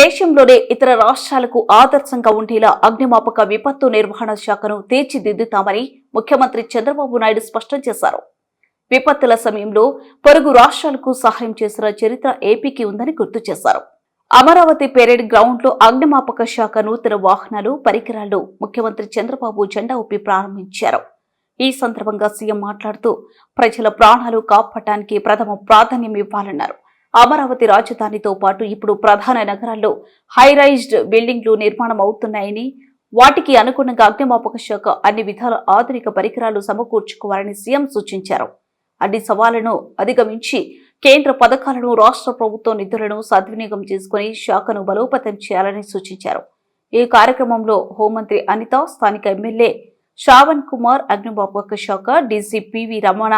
దేశంలోనే ఇతర రాష్ట్రాలకు ఆదర్శంగా ఉండేలా అగ్నిమాపక విపత్తు నిర్వహణ శాఖను తీర్చిదిద్దుతామని ముఖ్యమంత్రి చంద్రబాబు నాయుడు స్పష్టం చేశారు. విపత్తుల సమయంలో పొరుగు రాష్ట్రాలకు సహాయం చేసిన చరిత్ర ఏపీకి ఉందని గుర్తు చేశారు. అమరావతి పెరేడ్ గ్రౌండ్ లో అగ్నిమాపక శాఖ నూతన వాహనాలు, పరికరాలు ముఖ్యమంత్రి చంద్రబాబు జెండా ఊపి ప్రారంభించారు. ఈ సందర్భంగా సీఎం మాట్లాడుతూ ప్రజల ప్రాణాలు కాపాడటానికి ప్రథమ ప్రాధాన్యం ఇవ్వాలన్నారు. అమరావతి రాజధానితో పాటు ఇప్పుడు ప్రధాన నగరాల్లో హైరైజ్డ్ బిల్డింగ్లు నిర్మాణం అవుతున్నాయని, వాటికి అనుగుణంగా అగ్నిమాపక శాఖ అన్ని విధాల ఆధునిక పరికరాలు సమకూర్చుకోవాలని సీఎం సూచించారు. అన్ని సవాళ్లను అధిగమించి కేంద్ర పథకాలను, రాష్ట్ర ప్రభుత్వ నిధులను సద్వినియోగం చేసుకుని శాఖను బలోపేతం చేయాలని సూచించారు. ఈ కార్యక్రమంలో హోంమంత్రి అనిత, స్థానిక ఎమ్మెల్యే శ్రావణ్ కుమార్, అగ్నిమాపక శాఖ డీసీ పివి రమణ,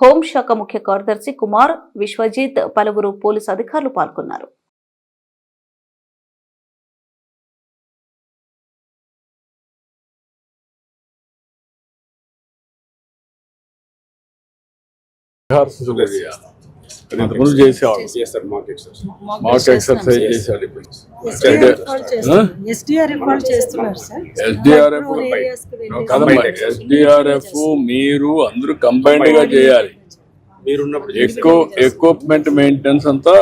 హోంశాఖ ముఖ్య కార్యదర్శి కుమార్, విశ్వజిత్, పలువురు పోలీసు అధికారులు పాల్గొన్నారు. ఎస్డిఆర్ఎఫ్ మీరు అందరూ కంబైన్డ్ గా చేయాలి. ఎక్కువ ఎక్విప్మెంట్ మెయింటెనెన్స్ అంతా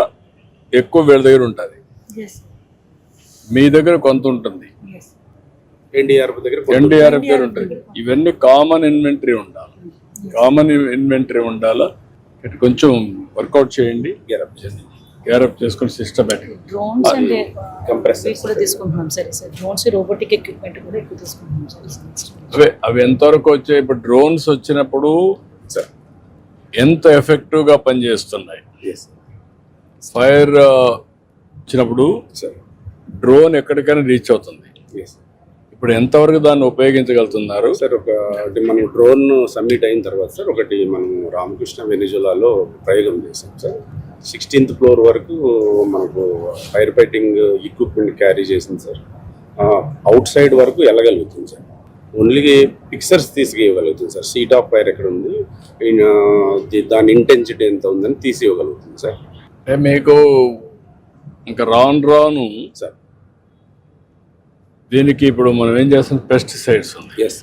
ఎక్కువ వీళ్ళ దగ్గర ఉంటుంది, మీ దగ్గర కొంత ఉంటుంది, ఎన్డీఆర్ఎఫ్ దగ్గర ఉంటుంది. ఇవన్నీ కామన్ ఇన్వెంటరీ ఉండాలి. కొంచెం వర్కౌట్ చేయండి, గేరప్ చేసుకుని సిస్టమేటిక్. డ్రోన్స్ అంటే కంప్రెసర్స్ కూడా తీసుకుంటున్నాం సార్. డ్రోన్స్, రోబోటిక్ ఎక్విప్మెంట్ కూడా ఎక్కువ తీసుకుంటున్నాం సార్. అవి ఎంతవరకు వచ్చాయి? ఇప్పుడు డ్రోన్స్ వచ్చినప్పుడు ఎంత ఎఫెక్టివ్ గా పనిచేస్తున్నాయి. ఫైర్ వచ్చినప్పుడు డ్రోన్ ఎక్కడికైనా రీచ్ అవుతుంది. ఇప్పుడు ఎంతవరకు దాన్ని ఉపయోగించగలుగుతున్నారు సార్? ఒకటి మనం డ్రోన్ సబ్మిట్ అయిన తర్వాత సార్, ఒకటి మనం రామకృష్ణ వెనిజులాలో ప్రయోగం చేసాం సార్. 16th ఫ్లోర్ వరకు మనకు ఫైర్ ఫైటింగ్ ఎక్విప్మెంట్ క్యారీ చేసింది సార్. అవుట్ సైడ్ వరకు వెళ్ళగలుగుతుంది సార్. ఓన్లీ పిక్చర్స్ తీసుకెళ్ళగలుగుతుంది సార్. సీట్ ఆఫ్ ఫైర్ ఎక్కడ ఉంది, దాని ఇంటెన్సిటీ ఎంత ఉందని తీసి ఇవ్వగలుగుతుంది సార్. మీకు ఇంకా రాను సార్ దీనికి ఇప్పుడు మనం ఏం చేస్తాం, పెస్టిసైడ్స్ ఉంది. ఎస్